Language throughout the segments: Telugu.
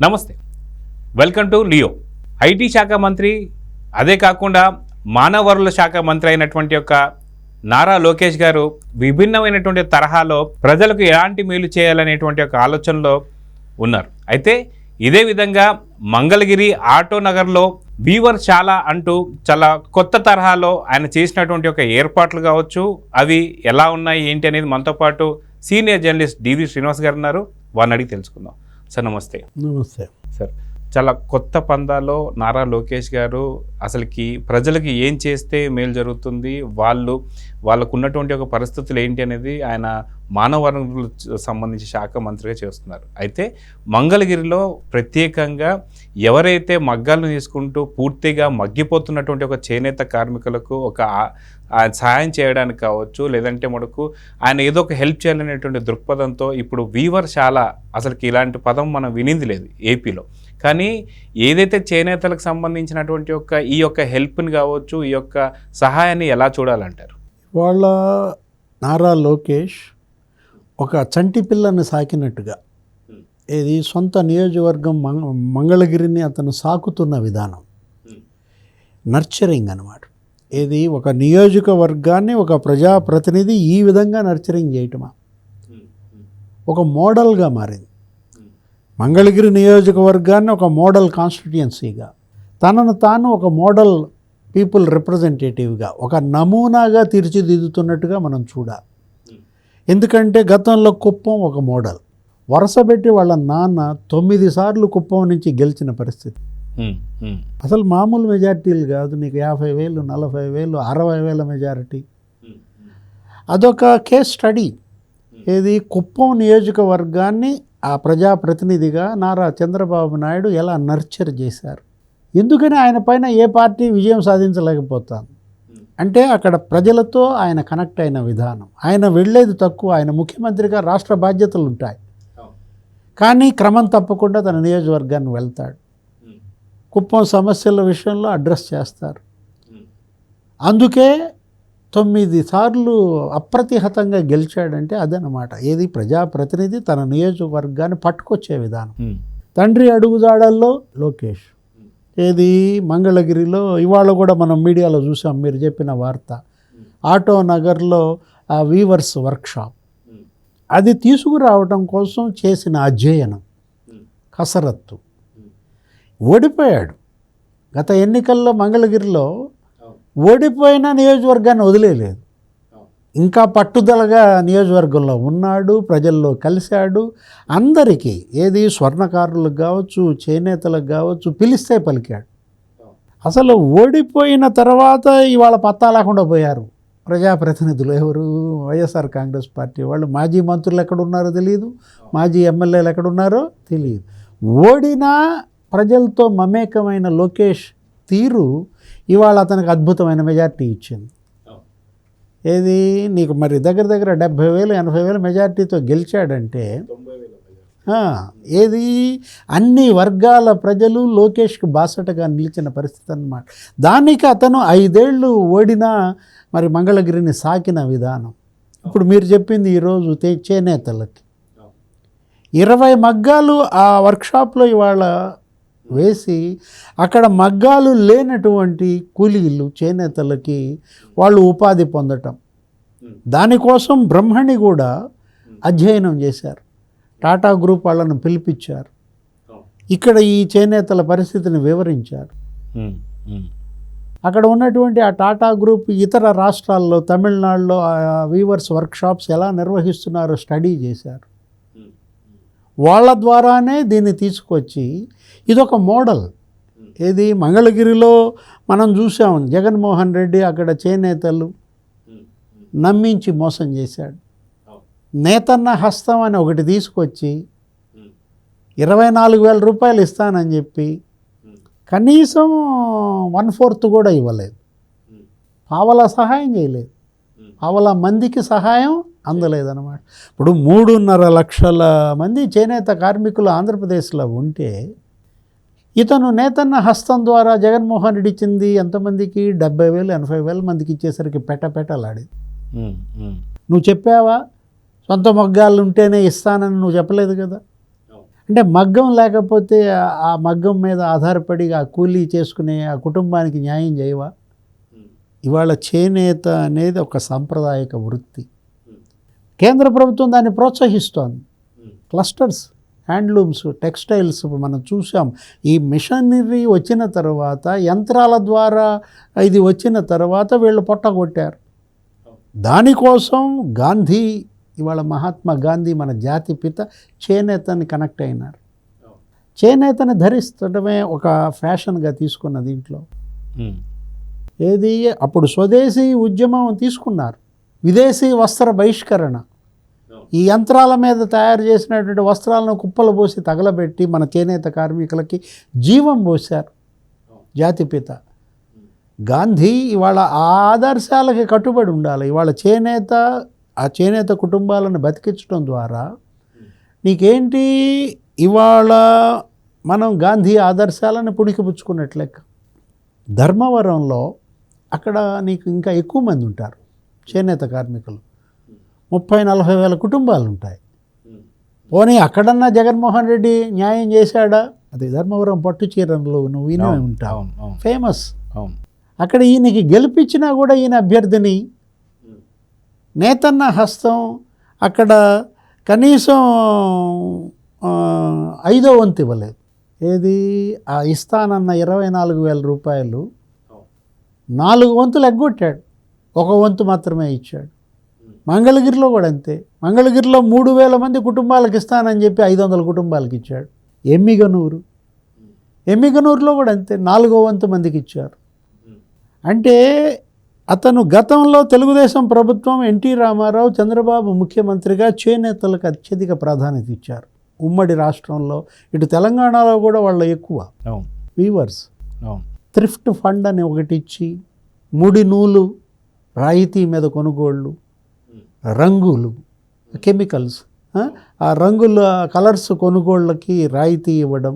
నమస్తే, వెల్కమ్ టు లియో. ఐటీ శాఖ మంత్రి, అదే కాకుండా మానవ వనరుల శాఖ మంత్రి అయినటువంటి యొక్క నారా లోకేష్ గారు విభిన్నమైనటువంటి తరహాలో ప్రజలకు ఎలాంటి మేలు చేయాలనేటువంటి ఒక ఆలోచనలో ఉన్నారు. అయితే ఇదే విధంగా మంగళగిరి ఆటో నగర్లో వీవర్ శాల అంటూ చాలా కొత్త తరహాలో ఆయన చేసినటువంటి ఒక ఏర్పాట్లు కావచ్చు, అవి ఎలా ఉన్నాయి ఏంటి అనేది మనతో పాటు సీనియర్ జర్నలిస్ట్ డివి శ్రీనివాస్ గారు ఉన్నారు. వారిని అడిగి తెలుసుకుందాం. సార్ నమస్తే. నమస్తే సార్. చాలా కొత్త పందాలో నారా లోకేష్ గారు అసలుకి ప్రజలకి ఏం చేస్తే మేలు జరుగుతుంది, వాళ్ళకు ఉన్నటువంటి ఒక పరిస్థితులు ఏంటి అనేది ఆయన మానవ వనరులకు సంబంధించి శాఖ మంత్రిగా చేస్తున్నారు. అయితే మంగళగిరిలో ప్రత్యేకంగా ఎవరైతే మగ్గాలను తీసుకుంటూ పూర్తిగా మగ్గిపోతున్నటువంటి ఒక చేనేత కార్మికులకు ఒక సహాయం చేయడానికి కావచ్చు, లేదంటే మనకు ఆయన ఏదో ఒక హెల్ప్ చేయాలనేటువంటి దృక్పథంతో ఇప్పుడు వీవర్ శాల, అసలుకి ఇలాంటి పదం మనం వినింది లేదు ఏపీలో. కానీ ఏదైతే చేనేతలకు సంబంధించినటువంటి ఈ యొక్క హెల్ప్ని కావచ్చు, ఈ యొక్క సహాయాన్ని ఎలా చూడాలంటారు? వాళ్ళ నారా లోకేష్ ఒక చంటి పిల్లని సాకినట్టుగా, ఏది సొంత నియోజకవర్గం మంగళగిరిని అతను సాకుతున్న విధానం, నర్చరింగ్ అన్నమాట. ఏది ఒక నియోజకవర్గాన్ని ఒక ప్రజాప్రతినిధి ఈ విధంగా నర్చరింగ్ చేయటమా, ఒక మోడల్గా మారింది. మంగళగిరి నియోజకవర్గాన్ని ఒక మోడల్ కాన్స్టిట్యుయెన్సీగా, తనను తాను ఒక మోడల్ పీపుల్ రిప్రజెంటేటివ్గా, ఒక నమూనాగా తీర్చిదిద్దుతున్నట్టుగా మనం చూడాలి. ఎందుకంటే గతంలో కుప్పం ఒక మోడల్, వరుసపెట్టి వాళ్ళ నాన్న 9 సార్లు కుప్పం నుంచి గెలిచిన పరిస్థితి. అసలు మామూలు మెజారిటీలు కాదు, నీకు 50,000, 40,000, 60,000 మెజారిటీ. అదొక కేస్ స్టడీ. ఏది కుప్పం నియోజకవర్గాన్ని ఆ ప్రజాప్రతినిధిగా నారా చంద్రబాబు నాయుడు ఎలా నర్చర్ చేశారు. ఎందుకని ఆయన పైన ఏ పార్టీ విజయం సాధించలేకపోతాను అంటే అక్కడ ప్రజలతో ఆయన కనెక్ట్ అయిన విధానం. ఆయన వెళ్ళేది తక్కువ, ఆయన ముఖ్యమంత్రిగా రాష్ట్ర బాధ్యతలు ఉంటాయి, కానీ క్రమం తప్పకుండా తన నియోజకవర్గాన్ని వెళ్తాడు. కుప్పం సమస్యల విషయంలో అడ్రస్ చేస్తారు. అందుకే 9 సార్లు అప్రతిహతంగా గెలిచాడంటే అదనమాట. ఏది ప్రజాప్రతినిధి తన నియోజకవర్గాన్ని పట్టుకొచ్చే విధానం. తండ్రి అడుగుజాడల్లో లోకేష్. ఏది మంగళగిరిలో ఇవాళ కూడా మనం మీడియాలో చూసాం, మీరు చెప్పిన వార్త, ఆటో నగర్లో ఆ వీవర్స్ వర్క్షాప్, అది తీసుకురావటం కోసం చేసిన అధ్యయనం, కసరత్తు. ఓడిపోయాడు గత ఎన్నికల్లో. మంగళగిరిలో ఓడిపోయిన నియోజకవర్గాన్ని వదిలేయలేదు, ఇంకా పట్టుదలగా నియోజకవర్గంలో ఉన్నాడు, ప్రజల్లో కలిశాడు. అందరికీ, ఏది స్వర్ణకారులకు కావచ్చు, చేనేతలకు కావచ్చు, పిలిస్తే పలికాడు. అసలు ఓడిపోయిన తర్వాత ఇవాళ పత్తా లేకుండా పోయారు ప్రజాప్రతినిధులు. ఎవరు? వైఎస్ఆర్ కాంగ్రెస్ పార్టీ వాళ్ళు. మాజీ మంత్రులు ఎక్కడున్నారో తెలియదు, మాజీ ఎమ్మెల్యేలు ఎక్కడున్నారో తెలియదు. ఓడినా ప్రజలతో మమేకమైన లోకేష్ తీరు ఇవాళ అతనికి అద్భుతమైన మెజార్టీ ఇచ్చింది. ఏది నీకు మరి దగ్గర 70,000, 80,000 మెజార్టీతో గెలిచాడంటే, ఏది అన్ని వర్గాల ప్రజలు లోకేష్కి బాసటగా నిలిచిన పరిస్థితి అన్నమాట. దానికి అతను 5 ఏళ్ళు ఓడినా మరి మంగళగిరిని సాకిన విధానం. ఇప్పుడు మీరు చెప్పింది ఈరోజు చేనేతలకి 20 మగ్గాలు ఆ వర్క్షాప్లో ఇవాళ వేసి, అక్కడ మగ్గాలు లేనటువంటి కూలీలు చేనేతలకి వాళ్ళు ఉపాధి పొందటం, దానికోసం బ్రహ్మణి కూడా అధ్యయనం చేశారు. టాటా గ్రూప్ వాళ్ళను పిలిపించారు, ఇక్కడ ఈ చేనేతల పరిస్థితిని వివరించారు. అక్కడ ఉన్నటువంటి ఆ టాటా గ్రూప్ ఇతర రాష్ట్రాల్లో, తమిళనాడులో ఆ వీవర్స్ వర్క్షాప్స్ ఎలా నిర్వహిస్తున్నారో స్టడీ చేశారు. వాళ్ళ ద్వారానే దీన్ని తీసుకొచ్చి ఇదొక మోడల్. ఏది మంగళగిరిలో మనం చూసాం, జగన్మోహన్ రెడ్డి అక్కడ చేనేతలు నమ్మించి మోసం చేశాడు. నేతన్న హస్తం అని ఒకటి తీసుకొచ్చి 24,000 రూపాయలు ఇస్తానని చెప్పి కనీసం 1/4 కూడా ఇవ్వలేదు. పావలా సహాయం చేయలేదు, పావలా మందికి సహాయం అందలేదన్నమాట. ఇప్పుడు 3.5 లక్షల మంది చేనేత కార్మికులు ఆంధ్రప్రదేశ్లో ఉంటే, ఇతను నేతన్న హస్తం ద్వారా జగన్మోహన్ రెడ్డి ఇచ్చింది ఎంతమందికి? 70,000, 80,000 మందికి ఇచ్చేసరికి పెట్టలాడేది. నువ్వు చెప్పావా సొంత మొగ్గాలు ఉంటేనే ఇస్తానని? నువ్వు చెప్పలేదు కదా. అంటే మగ్గం లేకపోతే ఆ మగ్గం మీద ఆధారపడి ఆ కూలీ చేసుకునే ఆ కుటుంబానికి న్యాయం చేయవా? ఇవాళ చేనేత అనేది ఒక సాంప్రదాయక వృత్తి. కేంద్ర ప్రభుత్వం దాన్ని ప్రోత్సహిస్తోంది. క్లస్టర్స్, హ్యాండ్లూమ్స్, టెక్స్టైల్స్ మనం చూసాం. ఈ మిషనరీ వచ్చిన తర్వాత, యంత్రాల ద్వారా ఇది వచ్చిన తర్వాత వీళ్ళు పొట్టగొట్టారు. దానికోసం గాంధీ, ఇవాళ మహాత్మా గాంధీ మన జాతి పిత చేనేతని కనెక్ట్ అయినారు. చేనేతని ధరిస్తడమే ఒక ఫ్యాషన్గా తీసుకున్న దీంట్లో ఏది అప్పుడు స్వదేశీ ఉద్యమం తీసుకున్నారు. విదేశీ వస్త్ర బహిష్కరణ, ఈ యంత్రాల మీద తయారు చేసినటువంటి వస్త్రాలను కుప్పలు పోసి తగలబెట్టి మన చేనేత కార్మికులకి జీవం పోశారు జాతిపిత గాంధీ. ఇవాళ ఆ ఆదర్శాలకి కట్టుబడి ఉండాలి. ఇవాళ చేనేత, ఆ చేనేత కుటుంబాలను బతికించడం ద్వారా నీకేంటి, ఇవాళ మనం గాంధీ ఆదర్శాలను పుణికిపుచ్చుకున్నట్లు లెక్క. ధర్మవరంలో అక్కడ నీకు ఇంకా ఎక్కువ మంది ఉంటారు చేనేత కార్మికులు, 30-40 వేల కుటుంబాలు ఉంటాయి. పోనీ అక్కడన్నా జగన్మోహన్ రెడ్డి న్యాయం చేశాడా? అది ధర్మవరం పట్టు చీరలు నువ్వు వినే ఉంటావు, ఫేమస్. అక్కడ ఈయనకి గెలిపించినా కూడా ఈయన అభ్యర్థిని నేతన్న హస్తం అక్కడ కనీసం 5వ వంతు ఇవ్వలేదు. ఏది ఆ ఇస్తానన్న 24,000 రూపాయలు 4 వంతులు ఎగ్గొట్టాడు, 1 వంతు మాత్రమే ఇచ్చాడు. మంగళగిరిలో కూడా అంతే. మంగళగిరిలో 3,000 మంది కుటుంబాలకు ఇస్తానని చెప్పి 500 కుటుంబాలకు ఇచ్చాడు. ఎమ్మిగనూరులో కూడా అంతే, 4వ వంతు మందికి ఇచ్చారు. అంటే అతను గతంలో తెలుగుదేశం ప్రభుత్వం, ఎన్టీ రామారావు, చంద్రబాబు ముఖ్యమంత్రిగా చేనేతలకు అత్యధిక ప్రాధాన్యత ఇచ్చారు. ఉమ్మడి రాష్ట్రంలో, ఇటు తెలంగాణలో కూడా వాళ్ళ ఎక్కువ వీవర్స్. థ్రిఫ్ట్ ఫండ్ అని ఒకటి ఇచ్చి, ముడి నూలు రాయితీ మీద కొనుగోళ్ళు, రంగులు, కెమికల్స్, ఆ రంగుల కలర్స్ కొనుగోళ్ళకి రాయితీ ఇవ్వడం,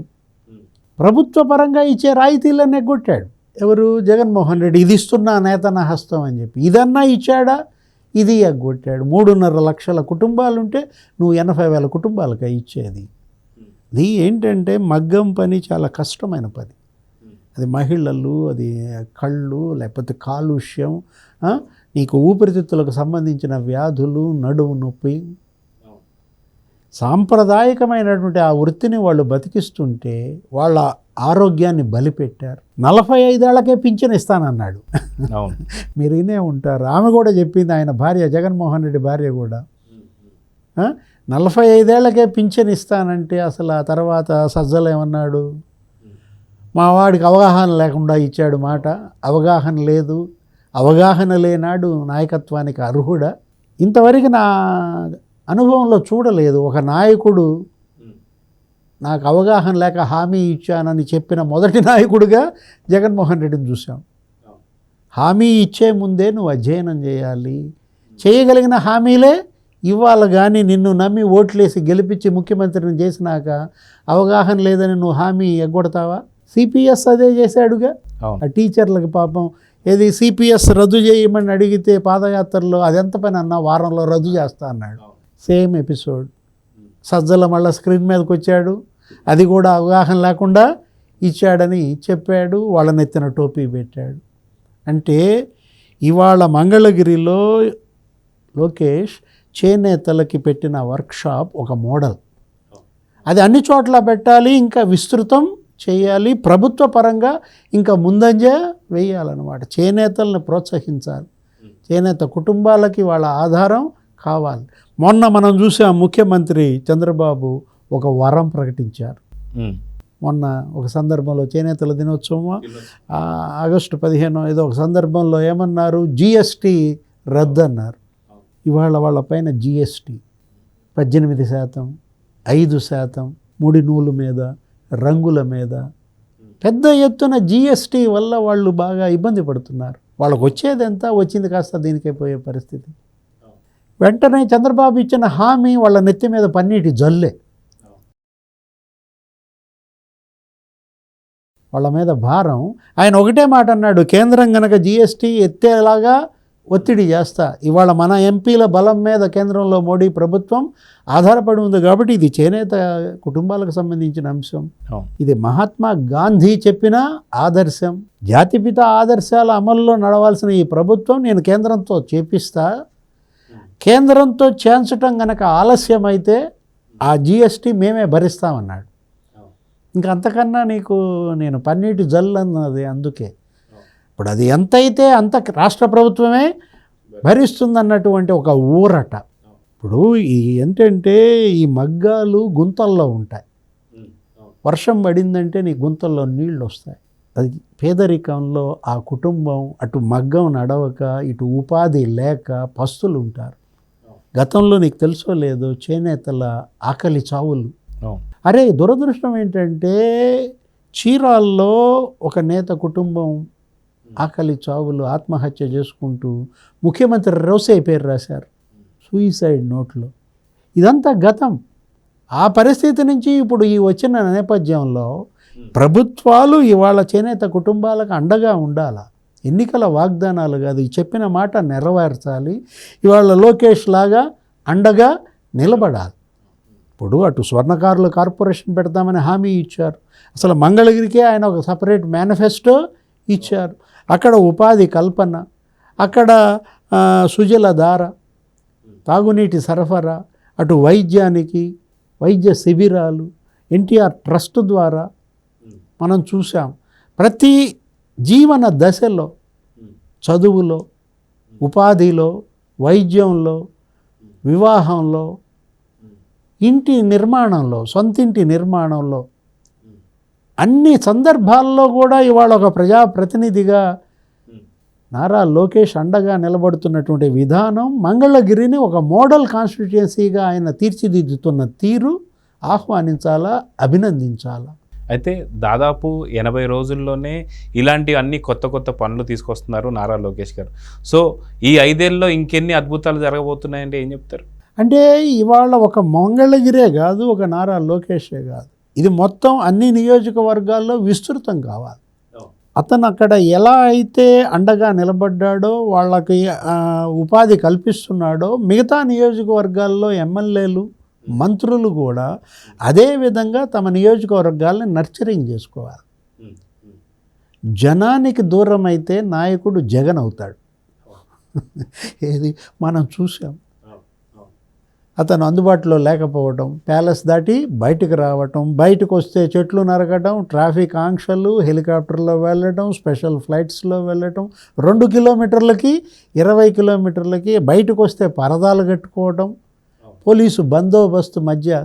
ప్రభుత్వ పరంగా ఇచ్చే రాయితీలను ఎగ్గొట్టాడు. ఎవరు? జగన్మోహన్ రెడ్డి. ఇది ఇస్తున్నా నేతన హస్తం అని చెప్పి ఇదన్నా ఇచ్చాడా? ఇది ఎగ్గొట్టాడు. 3.5 లక్షల కుటుంబాలుంటే నువ్వు 80,000 కుటుంబాలకు ఇచ్చేది. ఇది ఏంటంటే మగ్గం పని చాలా కష్టమైన పని. అది మహిళలు, అది కళ్ళు, లేకపోతే కాలుష్యం, నీకు ఊపిరితిత్తులకు సంబంధించిన వ్యాధులు, నడుము నొప్పి, సాంప్రదాయకమైనటువంటి ఆ వృత్తిని వాళ్ళు బతికిస్తుంటే వాళ్ళ ఆరోగ్యాన్ని బలిపెట్టారు. 45 ఏళ్లకే పింఛన్ ఇస్తానన్నాడు. మీరు వినే ఉంటారు. ఆమె కూడా చెప్పింది, ఆయన భార్య, జగన్మోహన్ రెడ్డి భార్య కూడా 45 ఏళ్లకే పింఛన్ ఇస్తానంటే అసలు ఆ తర్వాత సజ్జలు ఏమన్నాడు? మా వాడికి అవగాహన లేకుండా ఇచ్చాడు మాట. అవగాహన లేదు, అవగాహన లేనాడు నాయకత్వానికి అర్హుడా? ఇంతవరకు నా అనుభవంలో చూడలేదు ఒక నాయకుడు నాకు అవగాహన లేక హామీ ఇచ్చానని చెప్పిన మొదటి నాయకుడిగా జగన్మోహన్ రెడ్డిని చూసాం. హామీ ఇచ్చే ముందే నువ్వు అధ్యయనం చేయాలి. చేయగలిగిన హామీలే ఇవ్వాలి. కానీ నిన్ను నమ్మి ఓట్లేసి గెలిపించి ముఖ్యమంత్రిని చేసినాక అవగాహన లేదని నువ్వు హామీ ఎగ్గొడతావా? సిపిఎస్ అదే చేశాడుగా. ఆ టీచర్లకు పాపం ఏది సిపిఎస్ రద్దు చేయమని అడిగితే పాదయాత్రలో అదెంత పని అన్నా వారంలో రద్దు చేస్తా అన్నాడు. Same episode. సజ్జల మళ్ళీ స్క్రీన్ మీదకి వచ్చాడు, అది కూడా అవగాహన లేకుండా ఇచ్చాడని చెప్పాడు, వాళ్ళని ఎత్తిన టోపీ పెట్టాడు. అంటే ఇవాళ మంగళగిరిలో లోకేష్ చేనేతలకి పెట్టిన వర్క్షాప్ ఒక మోడల్. అది అన్ని చోట్ల పెట్టాలి, ఇంకా విస్తృతం చేయాలి, ప్రభుత్వ పరంగా ఇంకా ముందంజ వేయాలన్నమాట. చేనేతలను ప్రోత్సహించాలి, చేనేత కుటుంబాలకి వాళ్ళ ఆధారం కావాలి. మొన్న మనం చూసాం ముఖ్యమంత్రి చంద్రబాబు ఒక వరం ప్రకటించారు. మొన్న ఒక సందర్భంలో చేనేతల దినోత్సవం ఆగస్టు 15 ఏదో ఒక సందర్భంలో ఏమన్నారు? జిఎస్టీ రద్దు అన్నారు. ఇవాళ వాళ్ళ పైన జిఎస్టీ 18%, 5% ముడి నూలు మీద, రంగుల మీద పెద్ద ఎత్తున జిఎస్టీ వల్ల వాళ్ళు బాగా ఇబ్బంది పడుతున్నారు. వాళ్ళకు వచ్చేది ఎంత వచ్చింది కాస్త దీనికే పోయే పరిస్థితి. వెంటనే చంద్రబాబు ఇచ్చిన హామీ వాళ్ళ నెత్తి మీద పన్నీటి జల్లే. వాళ్ళ మీద భారం. ఆయన ఒకటే మాట అన్నాడు, కేంద్రం గనక జిఎస్టీ ఎత్తేలాగా ఒత్తిడి చేస్తా. ఇవాళ మన ఎంపీల బలం మీద కేంద్రంలో మోడీ ప్రభుత్వం ఆధారపడి ఉంది కాబట్టి ఇది చేనేత కుటుంబాలకు సంబంధించిన అంశం. ఇది మహాత్మా గాంధీ చెప్పిన ఆదర్శం. జాతిపిత ఆదర్శాల అమల్లో నడవాల్సిన ఈ ప్రభుత్వం నేను కేంద్రంతో చేపిస్తా, కేంద్రంతో చేర్చడం గనక ఆలస్యమైతే ఆ జిఎస్టీ మేమే భరిస్తామన్నాడు. ఇంకా అంతకన్నా నీకు నేను పన్నీటి జల్లు అన్నది. అందుకే ఇప్పుడు అది ఎంతైతే అంత రాష్ట్ర ప్రభుత్వమే భరిస్తుందన్నటువంటి ఒక ఊరట. ఇప్పుడు ఏంటంటే ఈ మగ్గాలు గుంతల్లో ఉంటాయి. వర్షం పడిందంటే నీ గుంతల్లో నీళ్ళు వస్తాయి. అది పేదరికంలో ఆ కుటుంబం అటు మగ్గం నడవక ఇటు ఉపాధి లేక పస్తులు ఉంటారు. గతంలో నీకు తెలుసో లేదో చేనేతల ఆకలి చావులు. అరే దురదృష్టం ఏంటంటే చీరాల్లో ఒక నేత కుటుంబం ఆకలి చావులు, ఆత్మహత్య చేసుకుంటూ ముఖ్యమంత్రి రోసే పేరు రాశారు సూయిసైడ్ నోట్లో. ఇదంతా గతం. ఆ పరిస్థితి నుంచి ఇప్పుడు ఈ వచ్చిన నేపథ్యంలో ప్రభుత్వాలు ఇవాళ చేనేత కుటుంబాలకు అండగా ఉండాలా. ఎన్నికల వాగ్దానాలు కాదు, చెప్పిన మాట నెరవేర్చాలి. ఇవాళ లోకేష్ లాగా అండగా నిలబడాలి. ఇప్పుడు అటు స్వర్ణకారుల కార్పొరేషన్ పెడతామని హామీ ఇచ్చారు. అసలు మంగళగిరికే ఆయన ఒక సపరేట్ మేనిఫెస్టో ఇచ్చారు. అక్కడ ఉపాధి కల్పన, అక్కడ సుజల ధార, తాగునీటి సరఫరా, అటు వైద్యానికి వైద్య శిబిరాలు, ఎన్టీఆర్ ట్రస్ట్ ద్వారా మనం చూసాం. ప్రతి జీవన దశలో, చదువులో, ఉపాధిలో, వైద్యంలో, వివాహంలో, ఇంటి నిర్మాణంలో, సొంతింటి నిర్మాణంలో, అన్ని సందర్భాల్లో కూడా ఇవాళ ఒక ప్రజాప్రతినిధిగా నారా లోకేష్ అండగా నిలబడుతున్నటువంటి విధానం, మంగళగిరిని ఒక మోడల్ కాన్స్టిట్యుయెన్సీగా ఆయన తీర్చిదిద్దుతున్న తీరు ఆహ్వానించాలా, అభినందించాలా. అయితే దాదాపు 80 రోజుల్లోనే ఇలాంటి అన్ని కొత్త కొత్త పనులు తీసుకొస్తున్నారు నారా లోకేష్ గారు. సో ఈ 5 ఏళ్ళలో ఇంకెన్ని అద్భుతాలు జరగబోతున్నాయంటే ఏం చెప్తారు? అంటే ఇవాళ ఒక మంగళగిరే కాదు, ఒక నారా లోకేషే కాదు, ఇది మొత్తం అన్ని నియోజకవర్గాల్లో విస్తృతం కావాలి. అతను అక్కడ ఎలా అయితే అండగా నిలబడ్డాడో, వాళ్ళకి ఉపాధి కల్పిస్తున్నాడో, మిగతా నియోజకవర్గాల్లో ఎమ్మెల్యేలు, మంత్రులు కూడా అదే విధంగా తమ నియోజకవర్గాల్ని నర్చరింగ్ చేసుకోవాలి. జనానికి దూరం అయితే నాయకుడు జగన్ అవుతాడు. ఏది మనం చూసాం. అతను అందుబాటులో లేకపోవటం, ప్యాలెస్ దాటి బయటకు రావటం, బయటకు వస్తే చెట్లు నరకటం, ట్రాఫిక్ ఆంక్షలు, హెలికాప్టర్లో వెళ్ళటం, స్పెషల్ ఫ్లైట్స్లో వెళ్ళటం, 2 కిలోమీటర్లకి 20 కిలోమీటర్లకి బయటకు వస్తే పరదాలు కట్టుకోవటం, పోలీసు బందోబస్తు మధ్య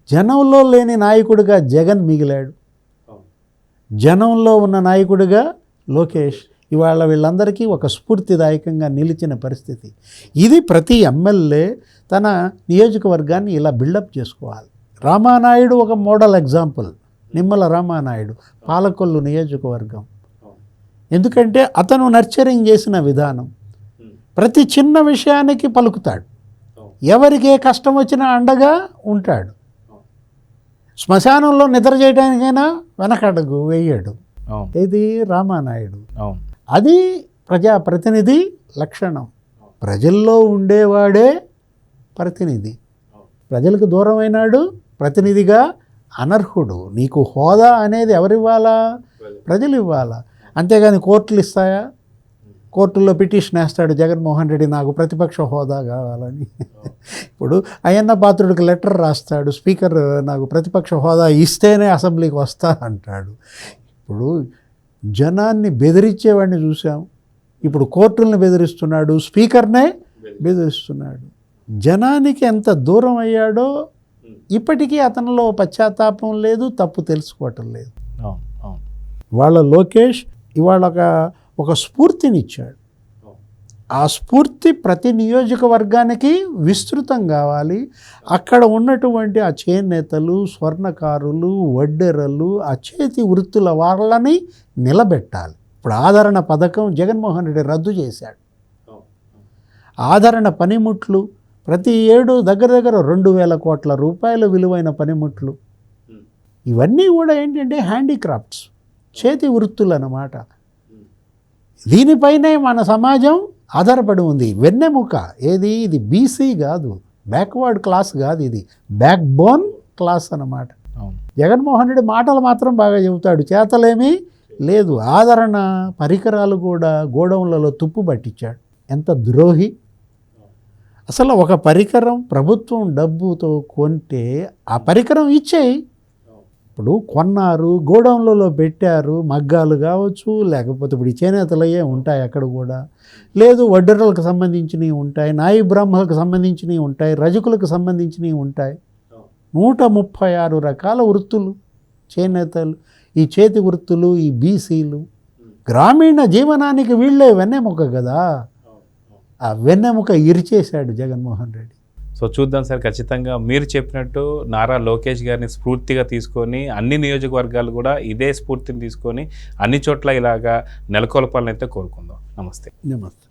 జనంలో లేని నాయకుడిగా జగన్ మిగిలాడు. జనంలో ఉన్న నాయకుడిగా లోకేష్ ఇవాళ వీళ్ళందరికీ ఒక స్ఫూర్తిదాయకంగా నిలిచిన పరిస్థితి. ఇది ప్రతి ఎమ్మెల్యే తన నియోజకవర్గాన్ని ఇలా బిల్డప్ చేసుకోవాలి. రామానాయుడు ఒక మోడల్ ఎగ్జాంపుల్. నిమ్మల రామానాయుడు, పాలకొల్లు నియోజకవర్గం. ఎందుకంటే అతను నర్చరింగ్ చేసిన విధానం, ప్రతి చిన్న విషయానికి పలుకుతాడు, ఎవరికి ఏ కష్టం వచ్చినా అండగా ఉంటాడు. శ్మశానంలో నిద్ర చేయడానికైనా వెనకడుగు వేయడు. ఇది రామానాయుడు. అది ప్రజాప్రతినిధి లక్షణం. ప్రజల్లో ఉండేవాడే ప్రతినిధి. ప్రజలకు దూరమైనాడు, ప్రతినిధిగా అనర్హుడు. నీకు హోదా అనేది ఎవరివ్వాలా? ప్రజలు ఇవ్వాలా. అంతేగాని కోర్టులు ఇస్తాయా? కోర్టుల్లో పిటిషన్ వేస్తాడు జగన్మోహన్ రెడ్డి, నాకు ప్రతిపక్ష హోదా కావాలని. ఇప్పుడు అయ్యన్న పాత్రుడికి లెటర్ రాస్తాడు, స్పీకర్ నాకు ప్రతిపక్ష హోదా ఇస్తేనే అసెంబ్లీకి వస్తా అంటాడు. ఇప్పుడు జనాన్ని బెదిరించేవాడిని చూసాం, ఇప్పుడు కోర్టులను బెదిరిస్తున్నాడు, స్పీకర్నే బెదిరిస్తున్నాడు. జనానికి ఎంత దూరం అయ్యాడో ఇప్పటికీ అతనిలో పశ్చాత్తాపం లేదు, తప్పు తెలుసుకోవటం లేదు. వాళ్ళ లోకేష్ ఇవాళ ఒక స్ఫూర్తినిచ్చాడు. ఆ స్ఫూర్తి ప్రతి నియోజకవర్గానికి విస్తృతం కావాలి. అక్కడ ఉన్నటువంటి ఆ చేనేతలు, స్వర్ణకారులు, వడ్డెరలు, ఆ చేతి వృత్తుల వాళ్ళని నిలబెట్టాలి. ఇప్పుడు ఆదరణ పథకం జగన్మోహన్ రెడ్డి రద్దు చేశాడు. ఆదరణ పనిముట్లు ప్రతి ఏడు దగ్గర 2,000 కోట్ల రూపాయల విలువైన పనిముట్లు. ఇవన్నీ కూడా ఏంటంటే హ్యాండీక్రాఫ్ట్స్, చేతి వృత్తులు అన్నమాట. దీనిపైనే మన సమాజం ఆధారపడి ఉంది. వెన్నెముక ఏది, ఇది బీసీ కాదు, బ్యాక్వర్డ్ క్లాస్ కాదు, ఇది బ్యాక్ బోన్ క్లాస్ అన్నమాట. అవును. జగన్మోహన్ రెడ్డి మాటలు మాత్రం బాగా చెబుతాడు, చేతలేమీ లేదు. ఆదరణ పరికరాలు కూడా గోడౌన్లలో తుప్పు పట్టించాడు. ఎంత ద్రోహి! అసలు ఒక పరికరం ప్రభుత్వం డబ్బుతో కొంటే ఆ పరికరం ఇచ్చేయి. ఇప్పుడు కొన్నారు, గోడౌన్లలో పెట్టారు, మగ్గాలు కావచ్చు, లేకపోతే ఇప్పుడు ఈ చేనేతలయ్యే ఉంటాయి అక్కడ కూడా, లేదు వడ్డెరలకు సంబంధించినవి ఉంటాయి, నాయి బ్రాహ్మణులకు సంబంధించినవి ఉంటాయి, రజకులకు సంబంధించినవి ఉంటాయి. 136 రకాల వృత్తులు, చేనేతలు, ఈ చేతి వృత్తులు, ఈ బీసీలు, గ్రామీణ జీవనానికి వీళ్ళే వెన్నెముక కదా. ఆ వెన్నెముక ఇరిచేశాడు జగన్మోహన్ రెడ్డి. సో చూద్దాం సార్, ఖచ్చితంగా మీరు చెప్పినట్టు నారా లోకేష్ గారిని స్ఫూర్తిగా తీసుకొని అన్ని నియోజకవర్గాలు కూడా ఇదే స్ఫూర్తిని తీసుకొని అన్ని చోట్ల ఇలాగా నెలకొల్పాలని అయితే కోరుకుందాం. నమస్తే. నమస్తే.